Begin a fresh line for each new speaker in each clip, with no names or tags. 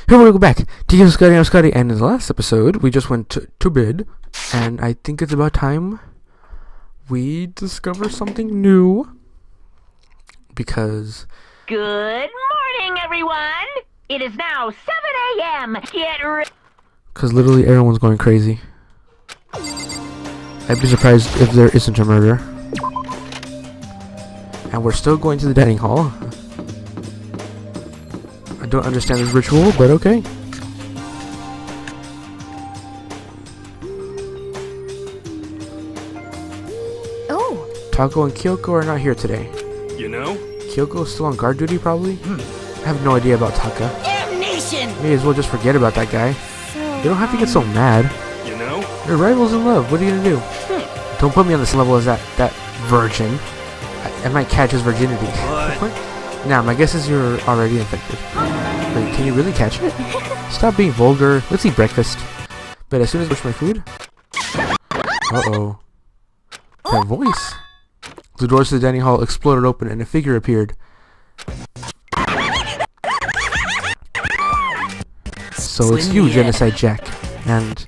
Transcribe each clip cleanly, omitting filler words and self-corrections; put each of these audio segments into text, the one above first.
Hey, welcome back to you, Scotty. I'm Scotty, and in the last episode, we just went to bed, and I think it's about time we discover something new, because...
Good morning, everyone! It is now 7 a.m. Get ready.
Because literally everyone's going crazy. I'd be surprised if there isn't a murder. And we're still going to the dining hall. I don't understand this ritual, but okay.
Oh.
Taco and Kyoko are not here today.
You know?
Kyoko's still on guard duty, probably? I have no idea about Taka.
Damnation!
May as well just forget about that guy.
So,
You don't have to get so mad.
You know?
Your rival's in love. What are you gonna do? Don't put me on the same level as that virgin. I might catch his virginity.
What?
Now, my guess is you're already infected. Wait, can you really catch it? Stop being vulgar. Let's eat breakfast. But as soon as I push my food... Uh-oh. That voice. The doors to the dining hall exploded open and a figure appeared. So it's you, Genocide Jack. And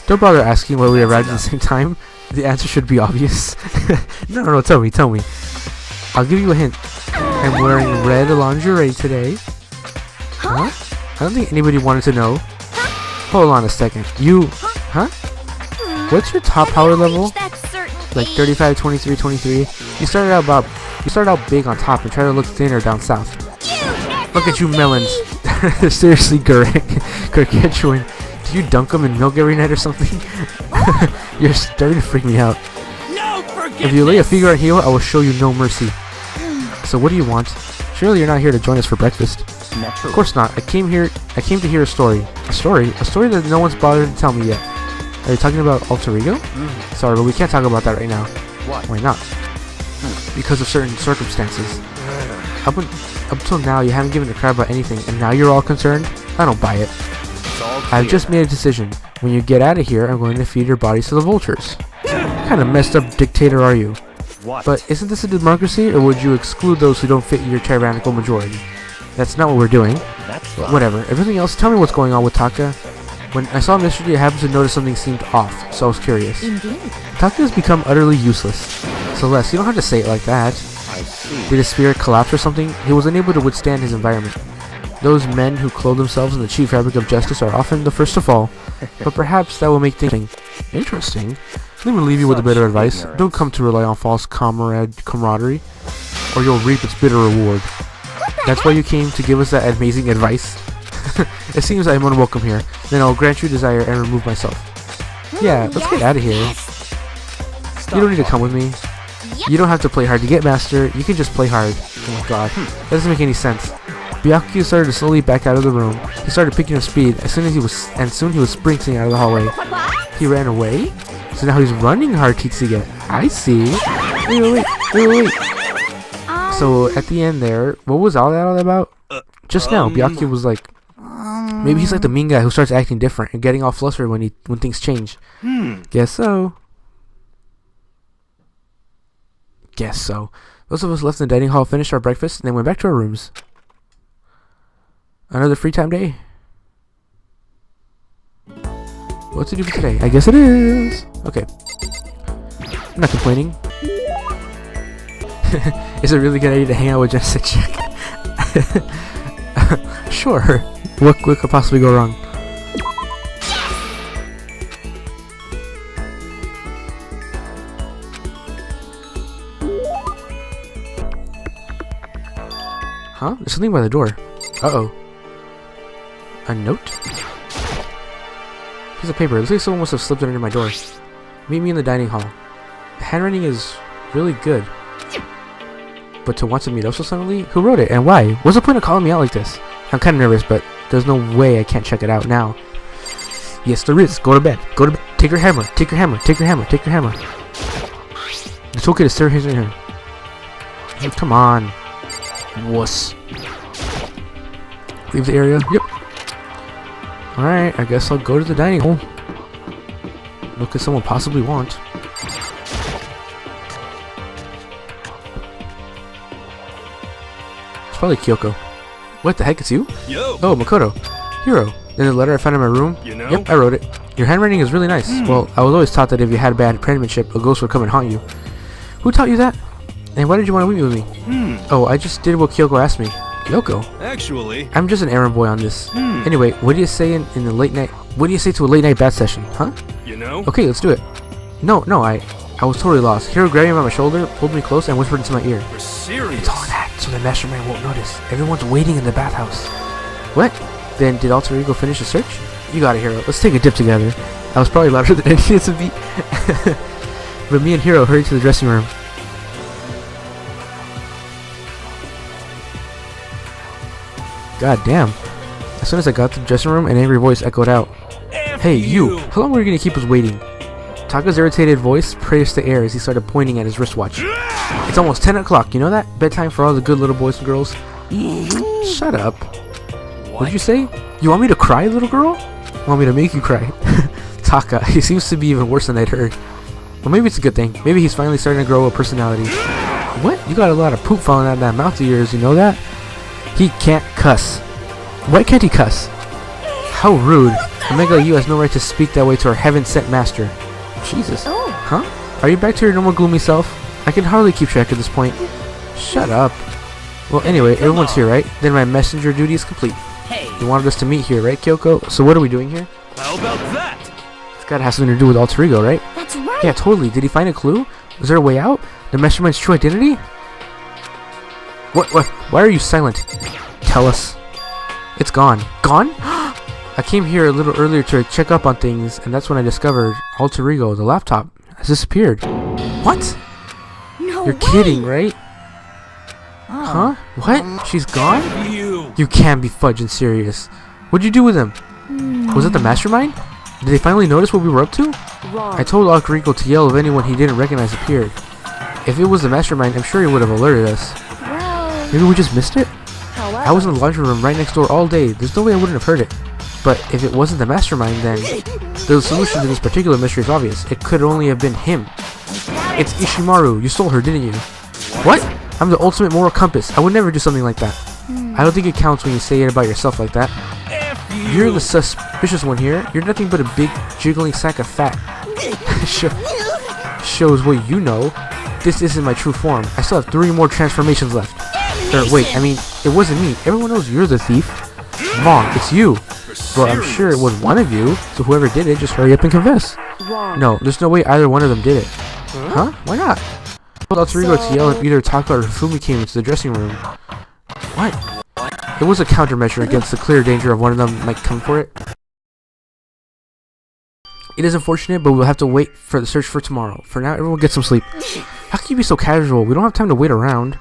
don't bother asking why we arrived at the same time. The answer should be obvious. No, tell me. I'll give you a hint. I'm wearing red lingerie today. Huh? I don't think anybody wanted to know. Hold on a second. You... Huh? What's your top power level? Like 35, 23, 23. You started out big on top and tried to look thinner down south. Look at you melons. Seriously, gargantuan. Do you dunk them in milk every night or something? You're starting to freak me out. If you lay a finger on heel, I will show you no mercy. So what do you want? Surely you're not here to join us for breakfast. Of course not. I came to hear a story. A story? A story that no one's bothered to tell me yet. Are you talking about alter ego? Sorry, but we can't talk about that right now. Why not? Because of certain circumstances. Up till now, you haven't given a crap about anything, and now you're all concerned? I don't buy it. I've just made a decision. When you get out of here, I'm going to feed your bodies to the vultures. What kind of messed up dictator are you? But isn't this a democracy, or would you exclude those who don't fit your tyrannical majority? That's not what we're doing. Whatever. Everything else, tell me what's going on with Taka. When I saw him yesterday, I happened to notice something seemed off, so I was curious.
Indeed.
Taka has become utterly useless. Celeste, you don't have to say it like that. Did his spirit collapse or something? He was unable to withstand his environment. Those men who clothe themselves in the cheap fabric of justice are often the first to fall, but perhaps that will make things interesting. Let me leave you with a bit of advice. Don't come to rely on false camaraderie, or you'll reap its bitter reward. That's why you came to give us that amazing advice? It seems I am unwelcome here. Then I'll grant you desire and remove myself. Yeah, let's get out of here. You don't need to come with me. You don't have to play hard to get master. You can just play hard. Oh my god. That doesn't make any sense. Byakuya started to slowly back out of the room. He started picking up speed soon he was sprinting out of the hallway. He ran away? So now he's running hard to get. I see. Wait. So at the end there, what was all that about? Just now, Byakuya was like, maybe he's like the mean guy who starts acting different and getting all flustered when things change. Guess so. Those of us left in the dining hall finished our breakfast and then went back to our rooms. Another free time day. What to do for today? I guess it is. Okay. I'm not complaining. Is it a really good idea to hang out with Genocide Jack? Sure. What could possibly go wrong? Huh? There's something by the door. Uh-oh. A note? Piece of paper. It looks like someone must have slipped it under my door. Meet me in the dining hall. The handwriting is really good. But to want to meet up so suddenly? Who wrote it and why? What's the point of calling me out like this? I'm kind of nervous, but there's no way I can't check it out now. Yes, there is. Go to bed. Take your hammer. Take your hammer. The toolkit is still here. Come on. Wuss. Leave the area. Yep. Alright, I guess I'll go to the dining hall. What could someone possibly want? It's probably Kyoko. What the heck, it's you?
Yo.
Oh, Makoto. Hero. Then the letter I found in my room?
You know?
Yep, I wrote it. Your handwriting is really nice. Well, I was always taught that if you had bad penmanship, a ghost would come and haunt you. Who taught you that? And why did you want to meet with me? Oh, I just did what Kyoko asked me. Kyoko?
Actually,
I'm just an errand boy on this. Anyway, what do you say in the late night? What do you say to a late night bat session? Huh?
you know?
Okay, let's do it. No, I was totally lost. Hero grabbed me by my shoulder, pulled me close, and whispered into my ear.
We're serious.
It's all an act, so the mastermind won't notice. Everyone's waiting in the bathhouse. What? Then did Alter Ego finish the search? You got it, Hero. Let's take a dip together. I was probably louder than any needed to be. But me and Hero hurried to the dressing room. God damn. As soon as I got to the dressing room, an angry voice echoed out. Hey, you! How long were you gonna keep us waiting? Taka's irritated voice praised the air as he started pointing at his wristwatch. It's almost 10 o'clock, you know that? Bedtime for all the good little boys and girls. Shut up. What did you say? You want me to cry, little girl? Want me to make you cry? Taka, he seems to be even worse than I'd heard. Well, maybe it's a good thing. Maybe he's finally starting to grow a personality. What? You got a lot of poop falling out of that mouth of yours, you know that? He can't cuss. Why can't he cuss? How rude. Omega U has no right to speak that way to our heaven-sent master. Jesus.
Oh.
Huh? Are you back to your normal gloomy self? I can hardly keep track at this point. Shut up. Well, anyway, everyone's here, right? Then my messenger duty is complete.
Hey.
You wanted us to meet here, right, Kyoko? So what are we doing here?
How about that?
It's gotta have something to do with Alter Ego, right?
That's right.
Yeah, totally. Did he find a clue? Was there a way out? The mastermind's true identity? What? Why are you silent? Tell us. It's gone. Gone? I came here a little earlier to check up on things, and that's when I discovered Alter Ego, the laptop, has disappeared. What?
No
You're
way.
kidding, right? Huh? What? She's gone?
You.
You can't be fudging serious. What'd you do with him? Was it the mastermind? Did they finally notice what we were up to? I told Alter Ego to yell if anyone he didn't recognize appeared. If it was the mastermind, I'm sure he would have alerted us.
Well,
Maybe we just missed it?
however,
I was in the laundry room right next door all day. There's no way I wouldn't have heard it. But if it wasn't the mastermind, then the solution to this particular mystery is obvious. It could only have been him. It's Ishimaru. You stole her, didn't you? What? I'm the ultimate moral compass. I would never do something like that. I don't think it counts when you say it about yourself like that. You're the suspicious one here. You're nothing but a big jiggling sack of fat. Shows what you know. This isn't my true form. I still have 3 more transformations left. Wait, I mean, it wasn't me. Everyone knows you're the thief. Mom, it's you. Well, I'm sure it was one of you. So whoever did it, just hurry up and confess. No, there's no way either one of them did it. Huh? Why not? I told Alter Ego to yell if either Taka or Hifumi came into the dressing room. What? It was a countermeasure against the clear danger of one of them might come for it. It is unfortunate, but we'll have to wait for the search for tomorrow. For now, everyone get some sleep. How can you be so casual? We don't have time to wait around.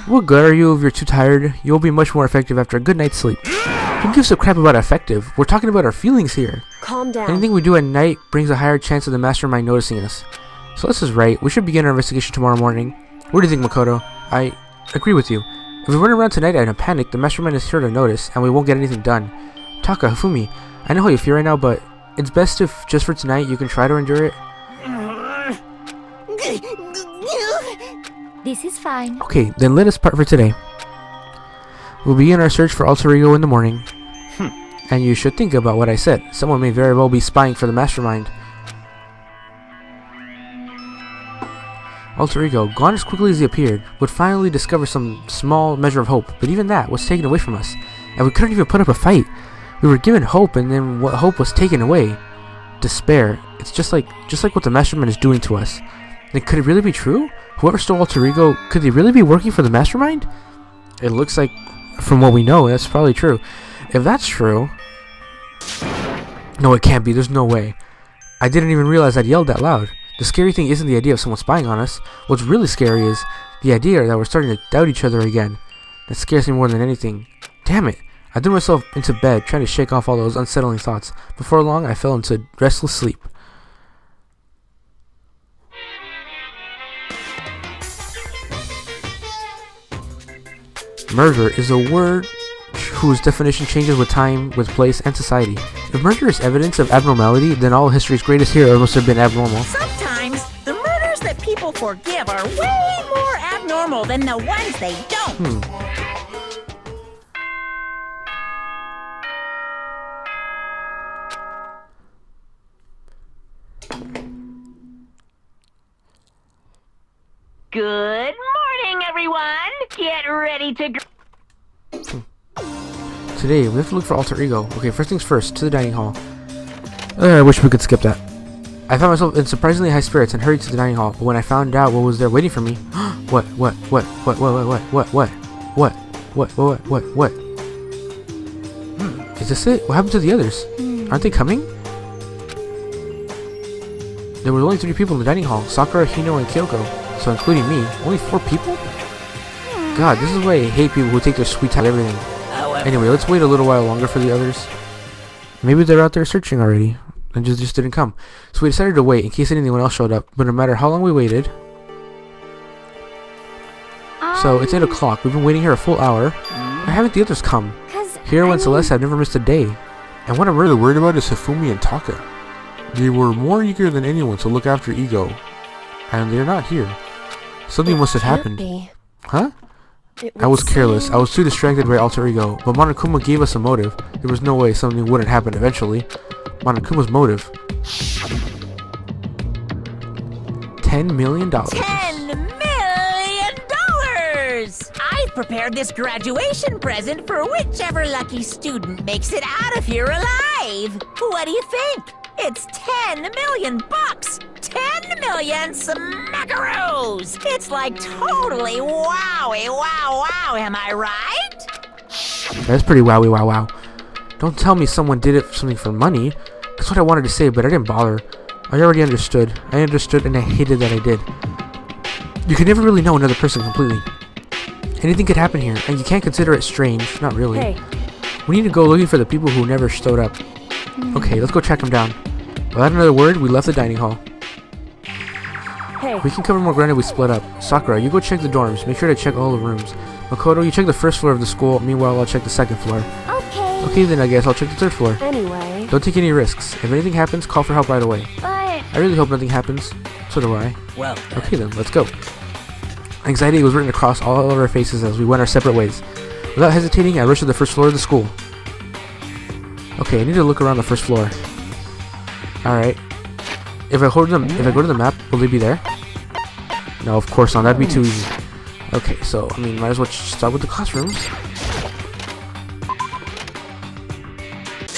What good are you if you're too tired? You'll be much more effective after a good night's sleep. Who gives a crap about effective? We're talking about our feelings here.
calm down.
Anything we do at night brings a higher chance of the mastermind noticing us. So this is right. We should begin our investigation tomorrow morning. What do you think, Makoto? I agree with you. If we run around tonight in a panic, the mastermind is sure to notice, and we won't get anything done. Taka, Hifumi, I know how you feel right now, but it's best if, just for tonight, you can try to endure it.
This is fine.
Okay, then let us part for today. We'll begin our search for Alter Ego in the morning. And you should think about what I said. Someone may very well be spying for the mastermind. Alter Ego, gone as quickly as he appeared, would finally discover some small measure of hope, but even that was taken away from us, and we couldn't even put up a fight. We were given hope, and then what hope was taken away? Despair. It's just like what the mastermind is doing to us. Then could it really be true? Whoever stole Alter Ego, could they really be working for the mastermind? It looks like, from what we know, that's probably true. If that's true... No, it can't be. There's no way. I didn't even realize I'd yelled that loud. The scary thing isn't the idea of someone spying on us. What's really scary is the idea that we're starting to doubt each other again. That scares me more than anything. Damn it. I threw myself into bed, trying to shake off all those unsettling thoughts. Before long, I fell into restless sleep. Murder is a word whose definition changes with time, with place, and society. If murder is evidence of abnormality, then all history's greatest heroes must have been abnormal.
Sometimes the murders that people forgive are way more abnormal than the ones they don't.
Good morning, everyone. Get ready to...
Today, we have to look for alter ego. Okay, first things first, to the dining hall. I wish we could skip that. I found myself in surprisingly high spirits and hurried to the dining hall, but when I found out what was there waiting for me... What? Is this it? What happened to the others? Aren't they coming? There were only 3 people in the dining hall, Sakura, Hino, and Kyoko. So including me, only 4 people? God, this is why I hate people who take their sweet time at everything. Anyway, let's wait a little while longer for the others. Maybe they're out there searching already and just didn't come. So we decided to wait in case anyone else showed up, but no matter how long we waited... So it's 8 o'clock, we've been waiting here a full hour. Why haven't the others come? Hiro and Celeste have never missed a day. And what I'm really worried about is Hifumi and Taka. They were more eager than anyone to look after Ego. And they're not here. Something must have happened. Huh? I was careless. I was too distracted by alter ego. But Monokuma gave us a motive. There was no way something wouldn't happen eventually. Monokuma's motive. $10 million.
$10 million! I've prepared this graduation present for whichever lucky student makes it out of here alive. What do you think? It's 10 million bucks! 10 million smackaroos! It's like totally wowie wow wow, am I right?
That's pretty wowie wow wow. Don't tell me someone did it for something for money. That's what I wanted to say, but I didn't bother. I already understood. I understood and I hated that I did. You can never really know another person completely. Anything could happen here, and you can't consider it strange. Not really.
Hey.
We need to go looking for the people who never showed up. Okay, let's go track them down. Without another word, we left the dining hall.
Hey.
We can cover more ground if we split up. Sakura, you go check the dorms. Make sure to check all the rooms. Makoto, you check the first floor of the school. Meanwhile, I'll check the second floor.
Okay.
Okay, then I guess I'll check the third floor.
Anyway.
Don't take any risks. If anything happens, call for help right away.
But...
I really hope nothing happens. So do I.
Well,
Okay then, let's go. Anxiety was written across all of our faces as we went our separate ways. Without hesitating, I rushed to the first floor of the school. Okay, I need to look around the first floor. Alright. If I go to the map, will they be there? No, of course not. That'd be too easy. Okay, so, I mean, might as well start with the classrooms.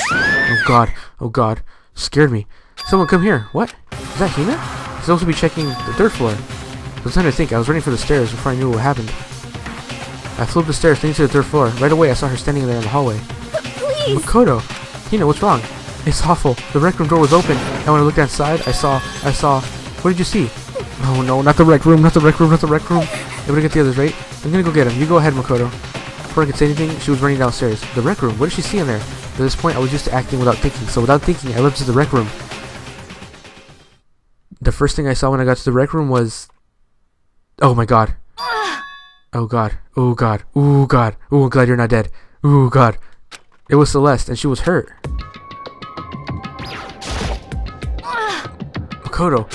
Oh god. Oh god. Scared me. Someone come here. What? Is that Hina? He's supposed to be checking the third floor. I was trying to think. I was running for the stairs before I knew what happened. I flew up the stairs thinking to the third floor. Right away, I saw her standing there in the hallway.
Please!
Makoto! Hina, what's wrong? It's awful. The rec room door was open, and when I looked outside, I saw... What did you see? Oh no, not the rec room, not the rec room, not the rec room. I'm gonna get the others, right? I'm gonna go get him. You go ahead, Makoto. Before I could say anything, she was running downstairs. The rec room? What did she see in there? At this point, I was used to acting without thinking, so without thinking, I leapt to the rec room. The first thing I saw when I got to the rec room was... Oh my god. Oh god. Oh god. Oh god. Oh, I'm glad you're not dead. Oh god. It was Celeste, and she was hurt. Makoto.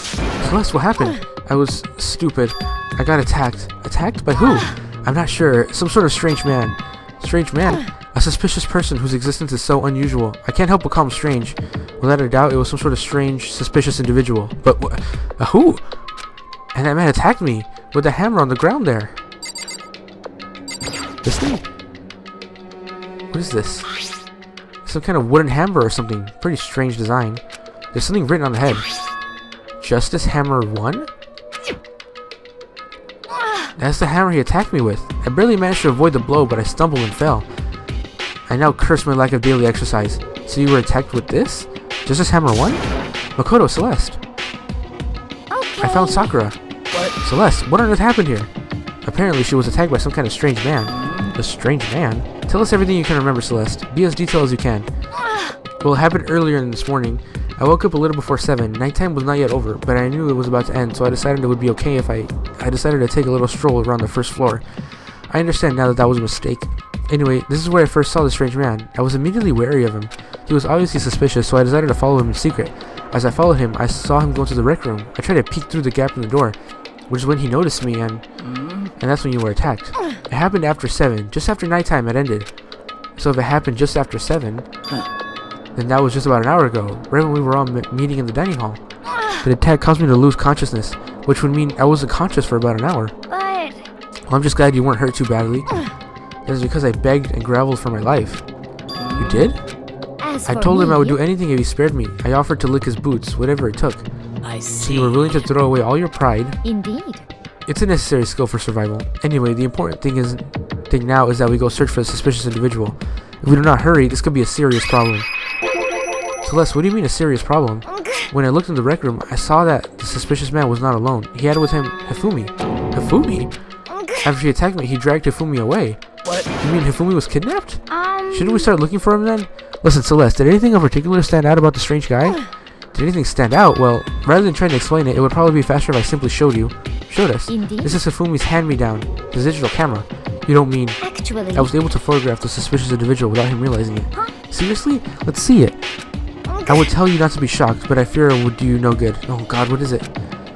Celeste, what happened? I was stupid. I got attacked. Attacked? By who? I'm not sure. Some sort of strange man. Strange man? A suspicious person whose existence is so unusual. I can't help but call him strange. Without a doubt, it was some sort of strange, suspicious individual. But who? And that man attacked me with a hammer on the ground there. This thing? What is this? Some kind of wooden hammer or something. Pretty strange design. There's something written on the head. Justice Hammer 1? That's the hammer he attacked me with. I barely managed to avoid the blow, but I stumbled and fell. I now curse my lack of daily exercise. So you were attacked with this? Justice Hammer 1? Makoto, Celeste.
Okay.
I found Sakura. Celeste, what on earth happened here? Apparently she was attacked by some kind of strange man. A strange man? Tell us everything you can remember, Celeste. Be as detailed as you can. Well, it happened earlier in this morning. I woke up a little before 7. Nighttime was not yet over, but I knew it was about to end, so I decided it would be okay if I decided to take a little stroll around the first floor. I understand now that that was a mistake. Anyway, this is where I first saw the strange man. I was immediately wary of him. He was obviously suspicious, so I decided to follow him in secret. As I followed him, I saw him go into the rec room. I tried to peek through the gap in the door, which is when he noticed me, and that's when you were attacked. It happened after 7, just after nighttime had ended. So if it happened just after 7, then that was just about an hour ago, right when we were all meeting in the dining hall. The attack caused me to lose consciousness. which would mean I wasn't conscious for about an hour.
But
Well, I'm just glad you weren't hurt too badly. That is because I begged and groveled for my life. You did?
as
I
for
told him I would
me,
do anything if he spared me. I offered to lick his boots, whatever it took.
I
So
see.
you were willing to throw away all your pride.
Indeed.
It's a necessary skill for survival. Anyway, the important thing now is that we go search for the suspicious individual. If we do not hurry, this could be a serious problem. Celeste, what do you mean a serious problem? When I looked in the rec room, I saw that the suspicious man was not alone. He had with him Hifumi. Hifumi? After he attacked me, he dragged Hifumi away.
What?
You mean Hifumi was kidnapped? Shouldn't we start looking for him then? Listen, Celeste, did anything in particular stand out about the strange guy? Did anything stand out? Well, rather than trying to explain it, it would probably be faster if I simply showed us.
Indeed.
This is Hifumi's hand-me-down, the digital camera. You don't mean...
Actually,
I was able to photograph the suspicious individual without him realizing it. Seriously? Let's see it. I would tell you not to be shocked, but I fear it would do you no good. Oh god, what is it?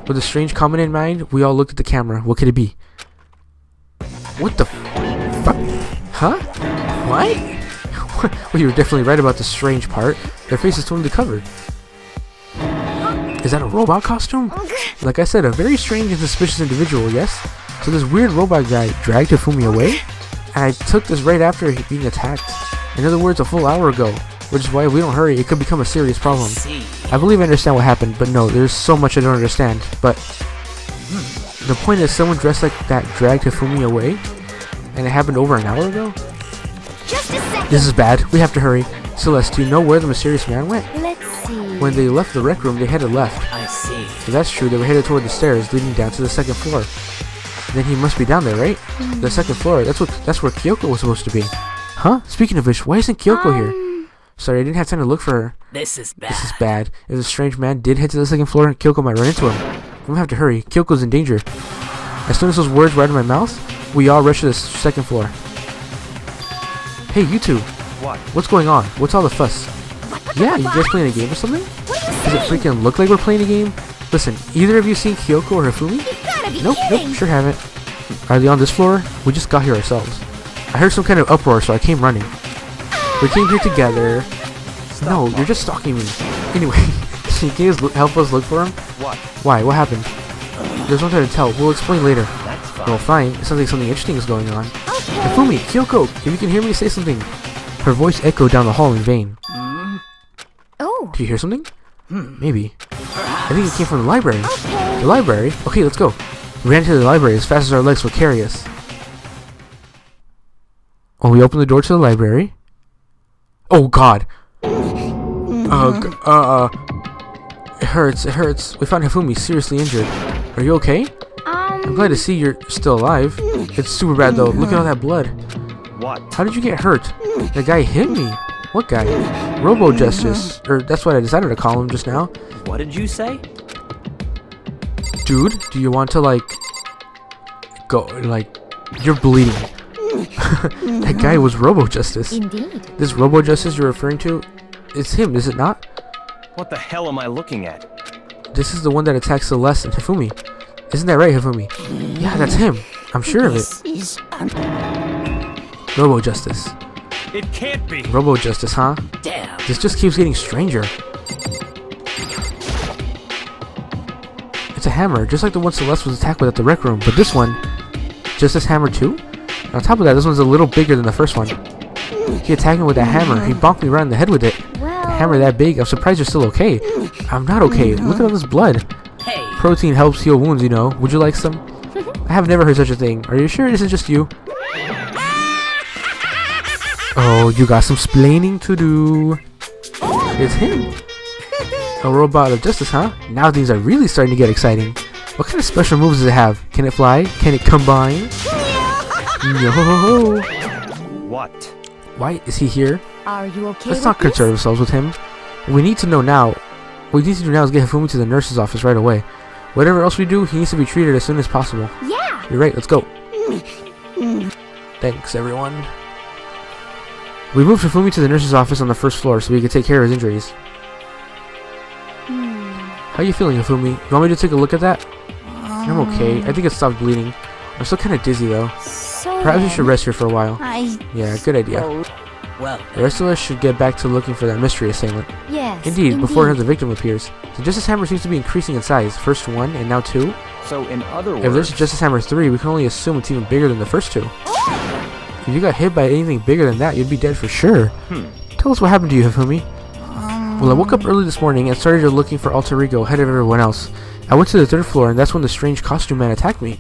With a strange comment in mind, we all looked at the camera. What could it be? What the fuck? Huh? What? Well, you were definitely right about the strange part. Their faces totally covered. Is that a robot costume? Like I said, a very strange and suspicious individual, yes? So this weird robot guy dragged Hifumi away? And I took this right after being attacked. In other words, a full hour ago. Which is why if we don't hurry, it could become a serious problem.
See.
I believe I understand what happened, but no, there's so much I don't understand. But the point is, someone dressed like that dragged Hifumi away, and it happened over an hour ago?
just a second.
This is bad. We have to hurry. Celeste, do you know where the mysterious man went?
Let's see.
When they left the rec room, they headed left.
I see.
If that's true, they were headed toward the stairs leading down to the second floor. Then he must be down there, right? The second floor. That's where Kyoko was supposed to be. Huh? Speaking of which, why isn't Kyoko here? Sorry, I didn't have time to look for her.
This is bad.
This is bad. If the strange man did head to the second floor, Kyoko might run into him. I'm gonna have to hurry. Kyoko's in danger. As soon as those words were out of my mouth, we all rushed to the second floor. Hey, you two.
What?
What's going on? What's all the fuss? Yeah, you guys playing a game or something? Does it freaking look like we're playing a game? Listen, either of you seen Kyoko or Hifumi?
You gotta be
Nope,
kidding.
nope, sure haven't. Are they on this floor? We just got here ourselves. I heard some kind of uproar, so I came running. We came here together. No, you're just stalking me. Anyway, can you guys help us look for him?
What?
Why? What happened? There's nothing to tell. We'll explain later.
That's fine.
Well, fine. It sounds like something interesting is going on.
Okay.
Hifumi, Kyoko, if you can hear me, say something. Her voice echoed down the hall in vain.
Oh,
Do you hear something? Maybe. I think it came from the library.
okay.
The library? Okay, let's go. We ran to the library as fast as our legs would carry us. When we opened the door to the library... Oh god! It hurts, it hurts. We found Hifumi seriously injured. Are you okay? I'm glad to see you're still alive. It's super bad though. Look at all that blood.
What?
How did you get hurt? The guy hit me. What guy? Robo Justice. Or that's what I decided to call him just now.
What did you say?
Dude, do you want to like... Go, like... You're bleeding. That guy was Robo Justice.
Indeed.
This Robo Justice you're referring to, it's him, is it not?
What the hell am I looking at?
This is the one that attacks Celeste and Hifumi. Isn't that right, Hifumi? Yeah, that's him. I'm sure of it.
This is
Robo Justice.
It can't be.
Robo Justice, huh?
damn.
This just keeps getting stranger. It's a hammer, just like the one Celeste was attacked with at the rec room, but this one, just this hammer too? And on top of that, this one's a little bigger than the first one. He attacked me with that hammer. He bonked me right in the head with it.
Well,
A hammer that big, I'm surprised you're still okay. I'm not okay. Look at all this blood.
Hey.
Protein helps heal wounds, you know. Would you like some? I have never heard such a thing. Are you sure this is just you? Oh, you got some splaining to do. It's him. A robot of justice, huh? Now things are really starting to get exciting. What kind of special moves does it have? Can it fly? Can it combine? Yo-ho-ho-ho.
What?
Why is he here?
are you okay
Let's
with
not
this?
concern ourselves with him. What we need to know now. What we need to do now is get Hifumi to the nurse's office right away. Whatever else we do, he needs to be treated as soon as possible.
Yeah.
You're right, let's go. Thanks, everyone. We moved Hifumi to the nurse's office on the first floor so we could take care of his injuries. How you feeling, Hifumi? You want me to take a look at that? I'm okay. I think it stopped bleeding. I'm still kind of dizzy, though.
So
Perhaps you should rest here for a while.
I
Yeah, good idea.
Well,
The rest of us should get back to looking for that mystery assailant.
Yes.
Indeed, before another victim appears. The Justice Hammer seems to be increasing in size. First 1 and now 2.
So in other
If there's
words,
a Justice Hammer 3, we can only assume it's even bigger than the first 2. If you got hit by anything bigger than that, you'd be dead for sure. Tell us what happened to you, Hifumi. Well, I woke up early this morning and started looking for Alter Ego ahead of everyone else. I went to the 3rd floor and that's when the strange costume man attacked me.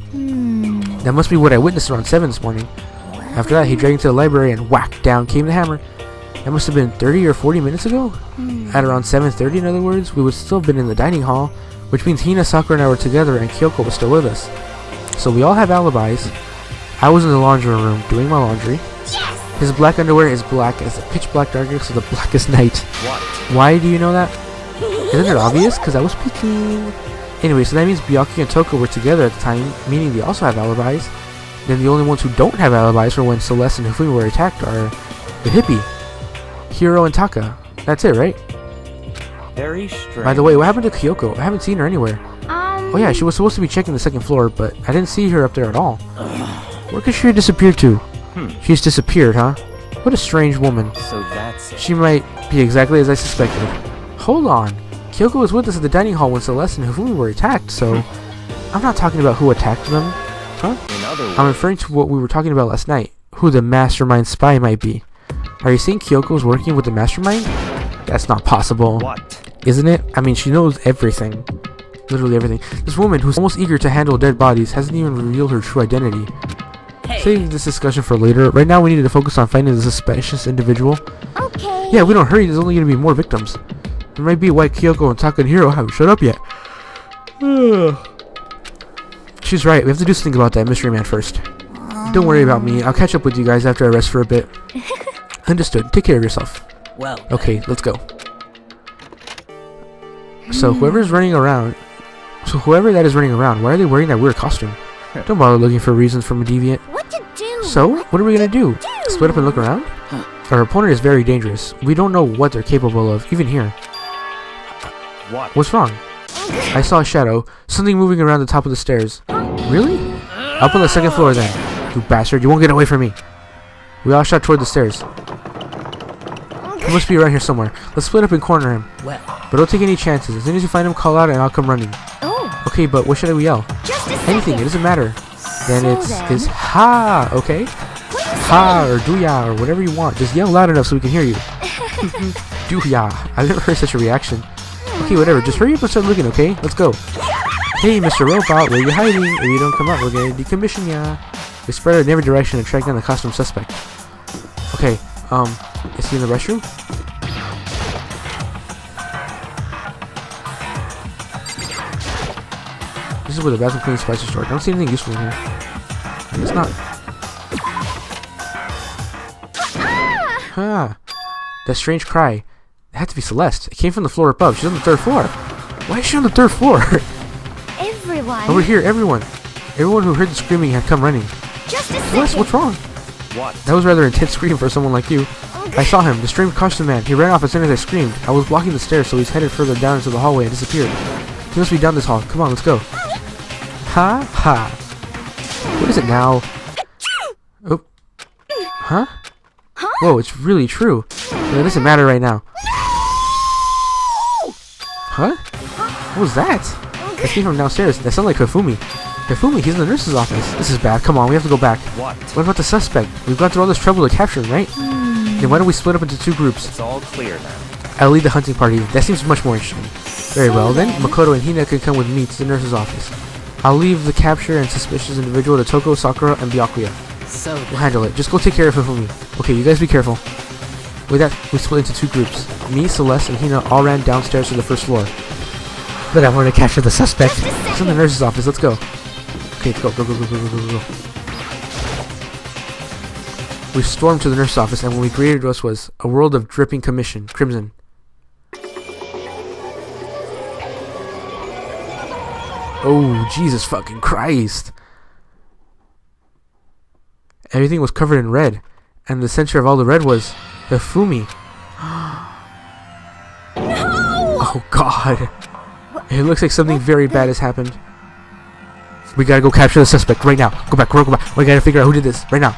That must be what I witnessed around 7 this morning. After that, he dragged me to the library and whack, down came the hammer. That must have been 30 or 40 minutes ago? At around 7:30, in other words, we would still have been in the dining hall, which means Hina, Sakura, and I were together and Kyoko was still with us. So we all have alibis. I was in the laundry room doing my laundry. His black underwear is black as the pitch black darkness of the blackest night.
what?
Why do you know that? Isn't it obvious? Because I was peeking. Anyway, so that means Byakuya and Toko were together at the time, meaning they also have alibis. Then the only ones who don't have alibis for when Celeste and Hifumi were attacked are the hippie, Hiro, and Taka. That's it, right?
Very strange.
By the way, what happened to Kyoko? I haven't seen her anywhere. Oh yeah, she was supposed to be checking the 2nd floor, but I didn't see her up there at all. Where could she disappear to? She's disappeared, huh? What a strange woman.
So that's
She might be exactly as I suspected. Hold on. Kyoko was with us at the dining hall when Celeste and Hifumi were attacked, so I'm not talking about who attacked them. Huh?
in other words.
I'm referring to what we were talking about last night. Who the mastermind spy might be. Are you saying Kyoko is working with the mastermind? That's not possible.
What?
Isn't it? I mean, she knows everything. Literally everything. This woman, who's almost eager to handle dead bodies, hasn't even revealed her true identity. Save this discussion for later. Right now we need to focus on finding the suspicious individual.
Okay.
Yeah, we don't hurry, there's only going to be more victims. There might be why Kyoko and Taka and Hiro haven't shut up yet. She's right, we have to do something about that mystery man first. Don't worry about me, I'll catch up with you guys after I rest for a bit. Understood, take care of yourself.
well.
Okay, let's go. So whoever that is running around, why are they wearing that weird costume? Don't bother looking for reasons from a deviant.
What to do?
So, what are we gonna do? Split up and look around? Our opponent is very dangerous. We don't know what they're capable of, even here.
What?
What's wrong? I saw a shadow, something moving around the top of the stairs. Really? Up on the 2nd floor then. You bastard, you won't get away from me. We all shot toward the stairs. He must be around here somewhere. Let's split up and corner him.
Well,
But don't take any chances. As soon as you find him, call out and I'll come running.
Oh,
Okay, but what should we yell?
just a
Anything, it
second.
doesn't matter. Then
So
it's
then-
ha, okay? Ha or do-ya or whatever you want. Just yell loud enough so we can hear you. Do-ya. I've never heard such a reaction. Okay, whatever. Just hurry up and start looking, okay? Let's go. Hey, Mr. Robot, where you hiding? If you don't come out, we're gonna decommission ya. We spread out in every direction and track down the costume suspect. Okay, is he in the restroom? This is where the bathroom cleaning supplies are stored. I don't see anything useful in here. It's not. Huh. That strange cry. It had to be Celeste. It came from the floor above. She's on the 3rd floor. Why is she on the 3rd floor?
Everyone.
Over here, everyone. Everyone who heard the screaming had come running.
Just a
Celeste,
second.
what's wrong?
What?
That was rather intense scream for someone like you. I saw him, the strange costume man. He ran off as soon as I screamed. I was blocking the stairs, so he's headed further down into the hallway and disappeared. He must be down this hall. Come on, let's go. Ha ha. What is it now? Oh. Huh? Whoa, it's really true. It doesn't matter right now. Huh? What was that? That came from downstairs. That sounded like Hifumi. Hifumi, he's in the nurse's office. This is bad. Come on, we have to go back.
What?
What about the suspect? We've gone through all this trouble to capture him, right? Then why don't we split up into 2 groups?
It's all clear now.
I'll lead the hunting party. That seems much more interesting. Very well, then Makoto and Hina can come with me to the nurse's office. I'll leave the capture and suspicious individual to Toko, Sakura, and Byakuya.
so
We'll handle it. Just go take care of Hifumi. Okay, you guys be careful. With that, we split into 2 groups. Me, Celeste, and Hina all ran downstairs to the 1st floor. But I want to capture the suspect. It's in the nurse's office. Let's go. Okay, let's go. Go, go, go, go, go, go, go. We stormed to the nurse's office, and what we greeted us was a world of dripping crimson. Oh, Jesus fucking Christ. Everything was covered in red, and the center of all the red was Hifumi. Oh God. It looks like something very bad has happened. We gotta go capture the suspect right now. Go back. We gotta figure out who did this right now.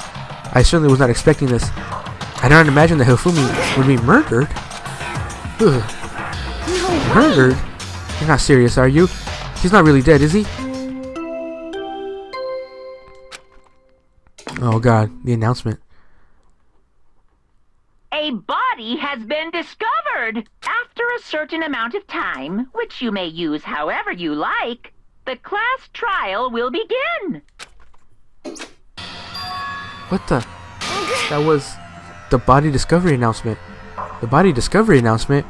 I certainly was not expecting this. I don't imagine that Hifumi would be murdered. Ugh. Murdered? You're not serious, are you? He's not really dead, is he? Oh god, the announcement.
A body has been discovered. After a certain amount of time, which you may use however you like, the class trial will begin.
What the? That was the body discovery announcement. The body discovery announcement?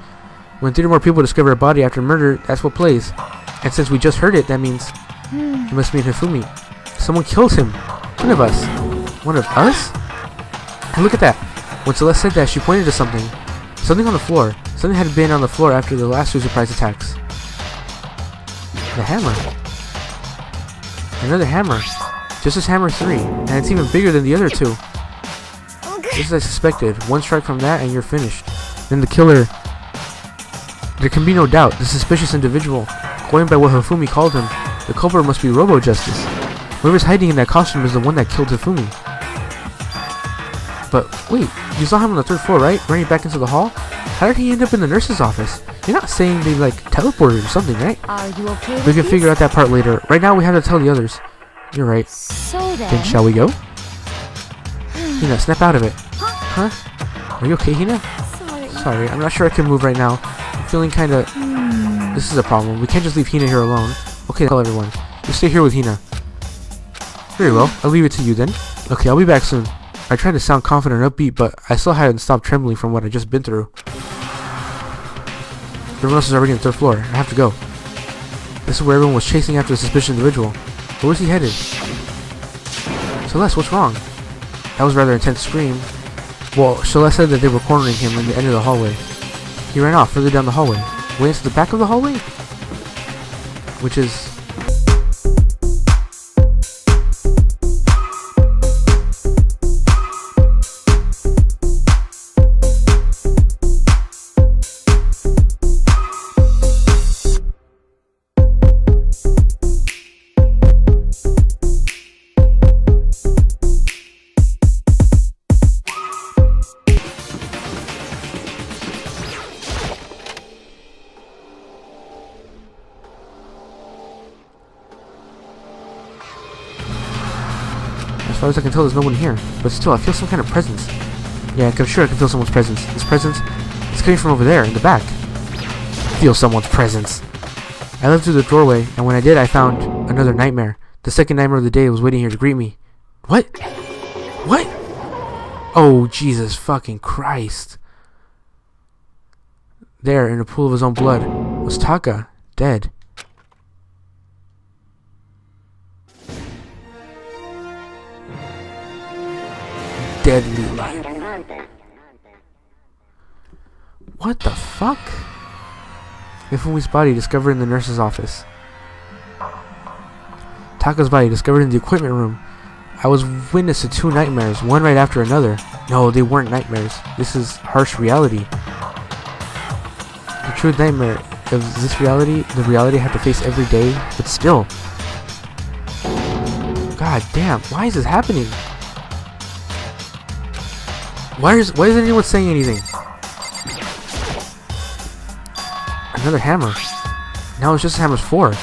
When 3 or more people discover a body after murder, that's what plays. And since we just heard it, that means it must mean Hifumi. Someone killed him. One of us. One of us? And look at that. When Celeste said that, she pointed to something. Something on the floor. Something had been on the floor after the last 2 surprise attacks. The hammer. Another hammer. Just as hammer 3. And it's even bigger than the other 2. Just as I suspected. 1 strike from that and you're finished. Then the killer. There can be no doubt. The suspicious individual. Going by what Hifumi called him, the culprit must be Robo-Justice. Whoever's hiding in that costume is the one that killed Hifumi. But wait, you saw him on the 3rd floor, right? Running back into the hall? How did he end up in the nurse's office? You're not saying they like teleported or something, right?
Are you okay with
We can
this?
figure out that part later. Right now we have to tell the others. You're right.
So
Then shall we go? Hina, snap out of it. Huh? Are you okay, Hina? Sorry, I'm not sure I can move right now. I'm feeling kinda... This is a problem. We can't just leave Hina here alone. Okay, tell everyone. You stay here with Hina. Very well. I'll leave it to you then. Okay, I'll be back soon. I tried to sound confident and upbeat, but I still hadn't stopped trembling from what I'd just been through. Everyone else is already on the 3rd floor. I have to go. This is where everyone was chasing after the suspicious individual. But where's he headed? Celeste, what's wrong? That was a rather intense scream. Well, Celeste said that they were cornering him in the end of the hallway. He ran off further down the hallway. Way into the back of the hallway? Which is... As far as I can tell, there's no one here. But still, I feel some kind of presence. Yeah, I'm sure I can feel someone's presence. This presence is coming from over there, in the back. Feel someone's presence. I left through the doorway, and when I did, I found another nightmare. The second nightmare of the day was waiting here to greet me. What? What? Oh, Jesus fucking Christ. There, in a pool of his own blood, was Taka, dead. Deadly light. What the fuck? Hifumi's body discovered in the nurse's office. Taka's body discovered in the equipment room. I was witness to 2 nightmares, one right after another. No, they weren't nightmares. This is harsh reality. The true nightmare of this reality, the reality I have to face every day, but still. God damn, why is this happening? Why isn't anyone saying anything? Another hammer. Now it's just Hammer's 4.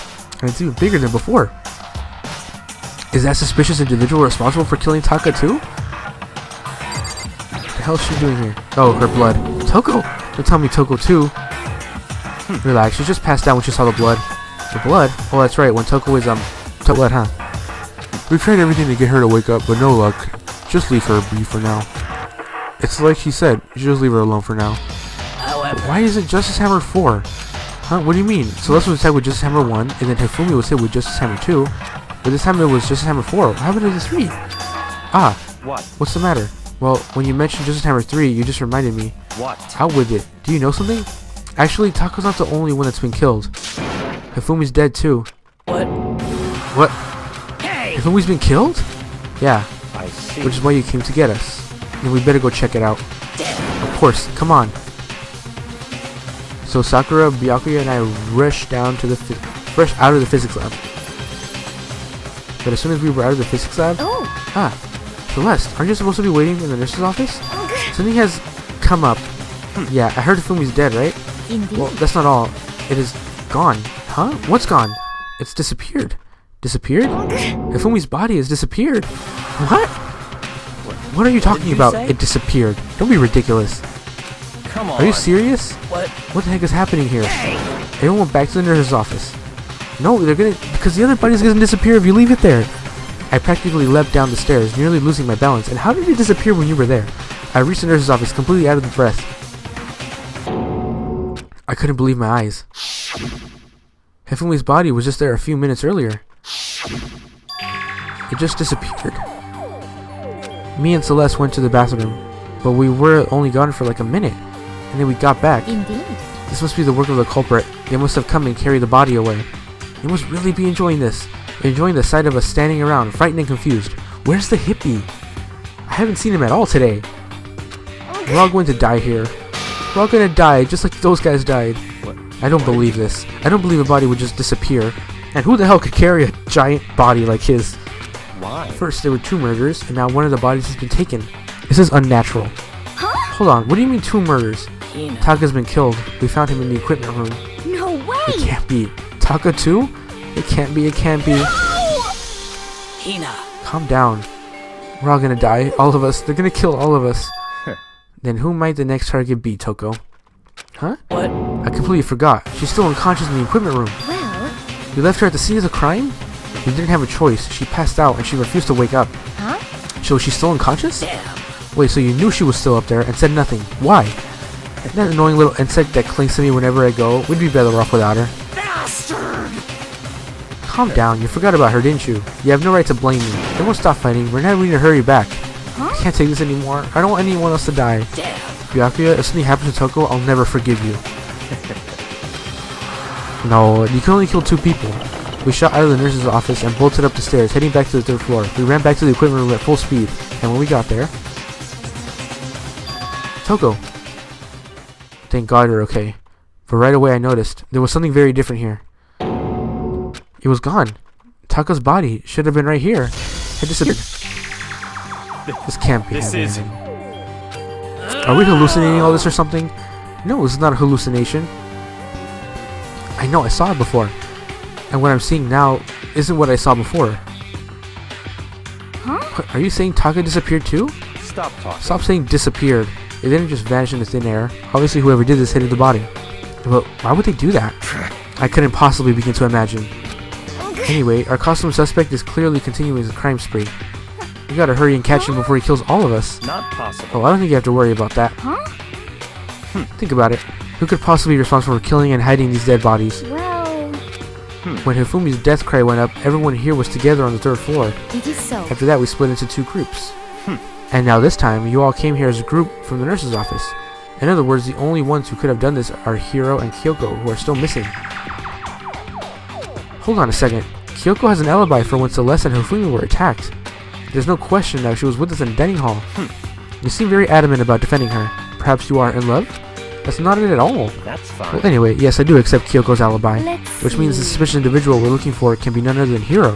And it's even bigger than before. Is that suspicious individual responsible for killing Taka too? What the hell is she doing here? Oh, her blood. Toko! Don't tell me Toko too. Relax, she just passed out when she saw the blood. The blood? Oh, that's right, when Toko is, blood, huh? We tried everything to get her to wake up, but no luck. Just leave her be for now. It's like she said, you just leave her alone for now. Why is it Justice Hammer 4? Huh? What do you mean? Celeste was attacked with Justice Hammer 1, and then Hifumi was hit with Justice Hammer 2, but this time it was Justice Hammer 4. What happened to the 3? Ah,
What?
what's the matter? Well, when you mentioned Justice Hammer 3, you just reminded me.
What?
Out with it. Do you know something? Actually, Tako's not the only one that's been killed. Hifumi's dead too.
What?
What?
Hey!
Hifumi's been killed? Yeah,
I see.
which is why you came to get us. Then we better go check it out. Of course, come on. So Sakura, Byakuya, and I rushed down to the fresh out of the physics lab. But as soon as we were out of the physics lab,
Oh,
Celeste, aren't you supposed to be waiting in the nurse's office? Something has come up. Yeah, I heard Fumi's dead, right?
Indeed.
Well, that's not all. It is gone. Huh? What's gone? It's disappeared. Disappeared? Hifumi's body has disappeared. What? What are you talking
you
about?
say?
It disappeared. Don't be ridiculous.
Come on.
Are you serious? What the heck is happening here? Everyone went back to the nurse's office. No, they're gonna... Because the other body's gonna disappear if you leave it there. I practically leapt down the stairs, nearly losing my balance. And how did it disappear when you were there? I reached the nurse's office, completely out of the breath. I couldn't believe my eyes. Hifumi's body was just there a few minutes earlier. It just disappeared. Me and Celeste went to the bathroom, but we were only gone for like a minute, and then we got back.
Indeed.
This must be the work of the culprit. They must have come and carried the body away. They must really be enjoying this, enjoying the sight of us standing around, frightened and confused. Where's the hippie? I haven't seen him at all today. We're all going to die here. We're all going to die, just like those guys died. I don't believe this. I don't believe a body would just disappear. And who the hell could carry a giant body like his?
Why?
First, there were 2 murders, and now one of the bodies has been taken. This is unnatural. Hold on, what do you mean 2 murders? Taka's been killed. We found him in the equipment room.
No
It
way!
can't be. Taka too? It can't be, it can't be. Calm down. We're all gonna die. All of us. They're gonna kill all of us. Then who might the next target be, Toko? Huh?
What?
I completely forgot. She's still unconscious in the equipment room.
Well,
You left her at the scene of the crime? We didn't have a choice. She passed out and she refused to wake up.
huh?
So she's still unconscious?
Damn.
Wait, so you knew she was still up there and said nothing. Why? That annoying little insect that clings to me whenever I go. We'd be better off without her.
Bastard!
Calm down. You forgot about her, didn't you? You have no right to blame me. Then we'll stop fighting. We're not going to hurry back. I can't take this anymore. I don't want anyone else to die.
Damn.
Byakuya, if something happens to Toko, I'll never forgive you. No, you can only kill 2 people. We shot out of the nurse's office and bolted up the stairs, heading back to the 3rd floor. We ran back to the equipment room at full speed, and when we got there... Toko! Thank God you're okay. But right away I noticed, there was something very different here. It was gone. Taka's body should have been right here. It disappeared. This can't be
This
happening.
is...
Are we hallucinating all this or something? No, this is not a hallucination. I know, I saw it before. And what I'm seeing now isn't what I saw before.
Huh?
Are you saying Taka disappeared too?
Stop talking.
Stop saying disappeared. It didn't just vanish into thin air. Obviously whoever did this hid the body. But why would they do that? I couldn't possibly begin to imagine. Anyway, our costume suspect is clearly continuing his crime spree. We gotta hurry and catch him before he kills all of us.
Not possible.
Oh, I don't think you have to worry about that.
Huh?
Think about it. Who could possibly be responsible for killing and hiding these dead bodies?
Well,
When Hifumi's death cry went up, everyone here was together on the 3rd floor.
it is so.
After that, we split into 2 groups. And now this time, you all came here as a group from the nurse's office. In other words, the only ones who could have done this are Hiro and Kyoko, who are still missing. Hold on a second. Kyoko has an alibi for when Celeste and Hifumi were attacked. There's no question that she was with us in the dining hall. You seem very adamant about defending her. Perhaps you are in love? That's not it at all.
That's fine.
Well, anyway, yes, I do accept Kyoko's alibi.
Let's
Which means the
see.
suspicious individual we're looking for can be none other than Hiro.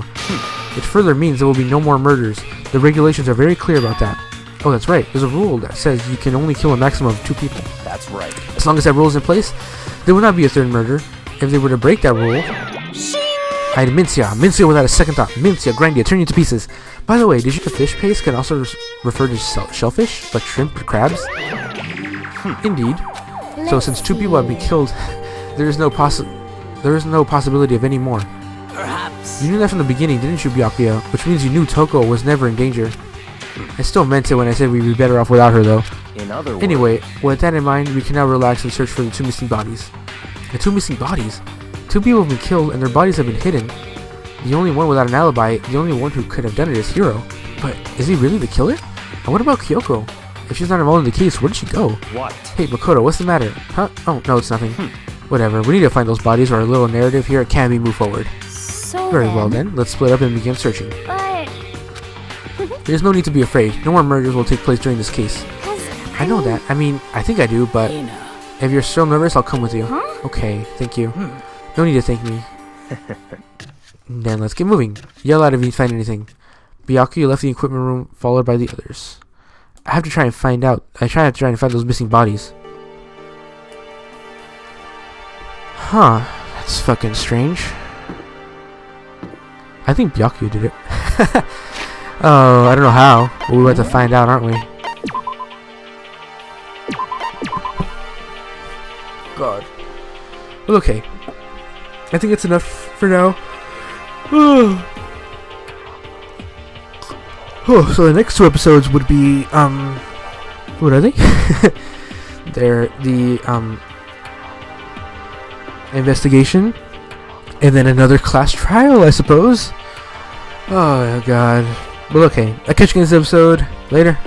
It further means there will be no more murders. The regulations are very clear about that. Oh, that's right. There's a rule that says you can only kill a maximum of 2 people.
That's right.
As long as that rule is in place, there will not be a 3rd murder. If they were to break that rule, I'd Mincia without a second thought. Mincia, grind you, turn you to pieces. By the way, did you know fish paste can also refer to shellfish, like shrimp or crabs? Indeed. So since 2 people have been killed, there is no possibility of any more.
Perhaps.
You knew that from the beginning, didn't you, Byakuya? Which means you knew Toko was never in danger. I still meant it when I said we'd be better off without her, though.
In other words...
Anyway, with that in mind, we can now relax and search for the 2 missing bodies. The 2 missing bodies? 2 people have been killed and their bodies have been hidden. The only one without an alibi, the only one who could have done it is Hiro. But is he really the killer? And what about Kyoko? If she's not involved in the case, where did she go?
What?
Hey, Makoto, what's the matter? Huh? Oh, no, it's nothing. Whatever, we need to find those bodies or our little narrative here at Canby move forward.
So
Very well then, let's split up and begin searching.
But
There's no need to be afraid. No more murders will take place during this case. I know that. I mean, I think I do, but if you're still nervous, I'll come with you.
Huh?
Okay, thank you. No need to thank me. Then let's get moving. Yell out if you find anything. Byakuya left the equipment room, followed by the others. I have to try and find out. I try to find those missing bodies. Huh. That's fucking strange. I think Byakuya did it. Oh, I don't know how. But we're about to find out, aren't we? God. Well, okay. I think it's enough for now. Oh, so the next 2 episodes would be, what are they? They're the, investigation, and then another class trial, I suppose. Oh, God. Well, okay. I'll catch you in this episode. Later.